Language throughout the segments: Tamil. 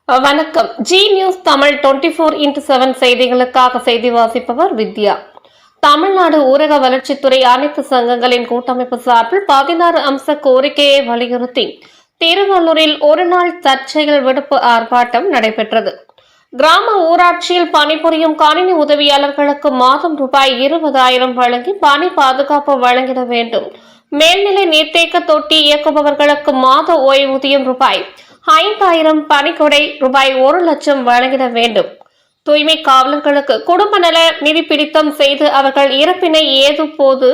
வணக்கம். ஜி நியூஸ் தமிழ் 24x7 செய்திகளுக்காக செய்தி வாசிப்பவர் வித்யா. தமிழ்நாடு ஊரக வளர்ச்சித்துறை அனைத்து சங்கங்களின் கூட்டமைப்பு சார்பில் 16 அம்ச கோரிக்கையை வலியுறுத்தி திருவள்ளூரில் ஒருநாள் தற்செயல் விடுப்பு ஆர்ப்பாட்டம் நடைபெற்றது. கிராம ஊராட்சியில் பணிபுரியும் கணினி உதவியாளர்களுக்கு மாதம் ரூபாய் 20,000 வழங்கி பணி பாதுகாப்பு வழங்கிட வேண்டும். மேல்நிலை நீர்த்தேக்க தொட்டி இயக்குபவர்களுக்கு மாத ஓய்வூதியம் ரூபாய் 5,000, பணிக்கொடை ரூபாய் 1,00,000 வழங்கிட வேண்டும். தூய்மை காவலர்களுக்கு குடும்ப நல நிதி பிடித்தம் செய்து அவர்கள் இறப்பினை ஏதும் போது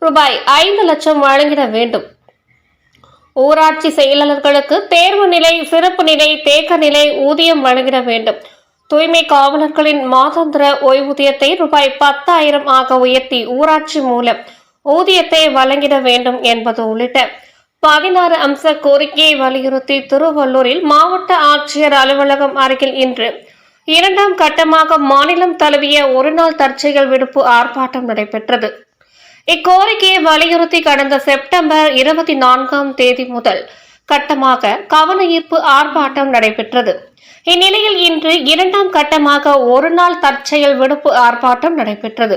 ரூபாய் 5,00,000 வழங்கிட வேண்டும். ஊராட்சி செயலாளர்களுக்கு தேர்வு நிலை, சிறப்பு நிலை, தேக்க நிலை ஊதியம் வழங்கிட வேண்டும். தூய்மை காவலர்களின் மாதாந்திர ஓய்வூதியத்தை ரூபாய் 10,000 ஆக உயர்த்தி ஊராட்சி மூலம் ஊதியத்தை வழங்கிட வேண்டும் என்பது உள்ளிட்ட 16 அம்ச கோரிக்கையை வலியுறுத்தி திருவள்ளூரில் மாவட்ட ஆட்சியர் அலுவலகம் அருகில் இன்று 2ஆம் கட்டமாக மாநிலம் தழுவிய ஒருநாள் தற்செயல் விடுப்பு ஆர்ப்பாட்டம் நடைபெற்றது. இக்கோரிக்கையை வலியுறுத்தி கடந்த செப்டம்பர் 24ஆம் தேதி முதல் கட்டமாக கவன ஈர்ப்பு ஆர்ப்பாட்டம் நடைபெற்றது. இந்நிலையில் இன்று 2ஆம் கட்டமாக ஒருநாள் தற்செயல் விடுப்பு ஆர்ப்பாட்டம் நடைபெற்றது.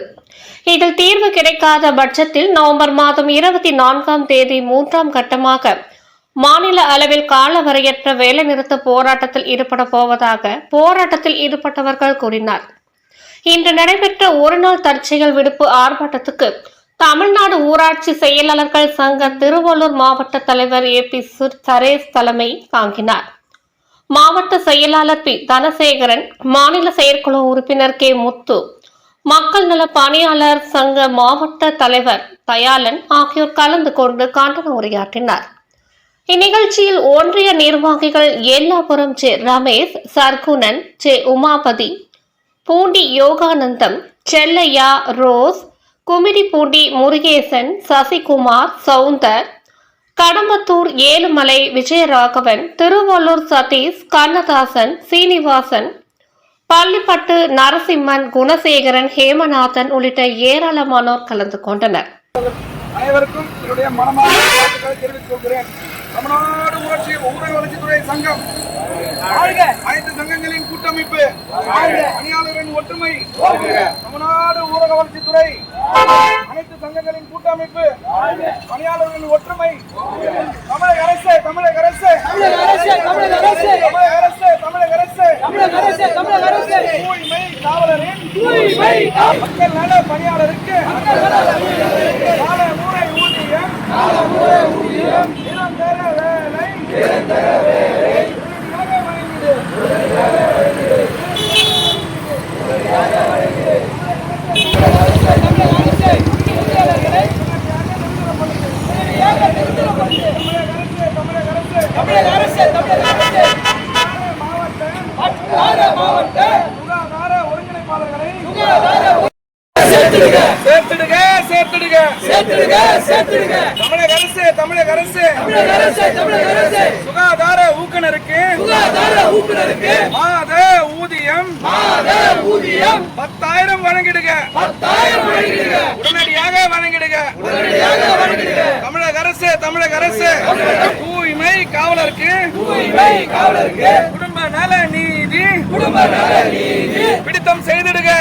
இதில் தீர்வு கிடைக்காத பட்சத்தில் நவம்பர் மாதம் 24ஆம் தேதி 3ஆம் கட்டமாக மாநில அளவில் காலவரையற்ற வேலைநிறுத்த போராட்டத்தில் ஈடுபட போவதாக போராட்டத்தில் ஈடுபட்டவர்கள் கூறினார். இன்று நடைபெற்ற ஒருநாள் தற்செயல் விடுப்பு ஆர்ப்பாட்டத்துக்கு தமிழ்நாடு ஊராட்சி செயலாளர்கள் சங்க திருவள்ளூர் மாவட்ட தலைவர் AP சரேஷ் தலைமை தாங்கினார். மாவட்ட செயலாளர் P தனசேகரன், மாநில செயற்குழு உறுப்பினர் K முத்து, மக்கள் நல பணியாளர் சங்க மாவட்ட தலைவர் தயாளன் ஆகியோர் கலந்து கொண்டு கண்டன உரையாற்றினார். இந்நிகழ்ச்சியில் ஒன்றிய நிர்வாகிகள் Ellapuram J Ramesh, Sarkunan, J Umapathi, Poondi Yoganandam, Chellaiah, Rose, Gummidipoondi Murugesan, Sasikumar, Soundar, Kadambathur Ezhumalai Vijayaraghavan, Thiruvallur Sathish, Kannadasan, Srinivasan, Pallipattu Narasimhan, Gunasekaran, Hemanathan உள்ளிட்ட ஏராளமானோர் கலந்து கொண்டனர். அனைவருக்கும் என்னுடைய மனமார்ந்த வாழ்த்துக்களை தெரிவித்துக் கொள்கிறேன். தமிழ்நாடு ஊராட்சி ஊரக வளர்ச்சித்துறை சங்கம், அனைத்து சங்கங்களின் கூட்டமைப்பு, பணியாளர்களின் ஒற்றுமை, தமிழ்நாடு ஊரக வளர்ச்சித்துறை அனைத்து சங்கங்களின் கூட்டமைப்பு, பணியாளர்களின் ஒற்றுமை, தமிழக அரசு, தமிழக அரசு, தமிழக அரசு, தமிழக அரசு, தமிழக அரசு, தமிழக அரசு, தமிழக அரசு, தூய்மை காவலரின் தூய்மை மக்கள் நல பணியாளருக்கு கால முறை ஊதியம், நிரந்தர வேலை, உறுதியாக வழங்கிடு. சுகாதார ஒருங்கிணைப்பாளர்களை தமிழக அரசு, தமிழக அரசு, சுகாதார ஊக்குனருக்கு மாத ஊதியம் 10,000 வழங்கிடுக, உடனடியாக வழங்கிடுக. தமிழக அரசு, தமிழக அரசு, தூய்மை காவலருக்கு குடும்ப நல நீதி பிடித்தம் செய்திடுக.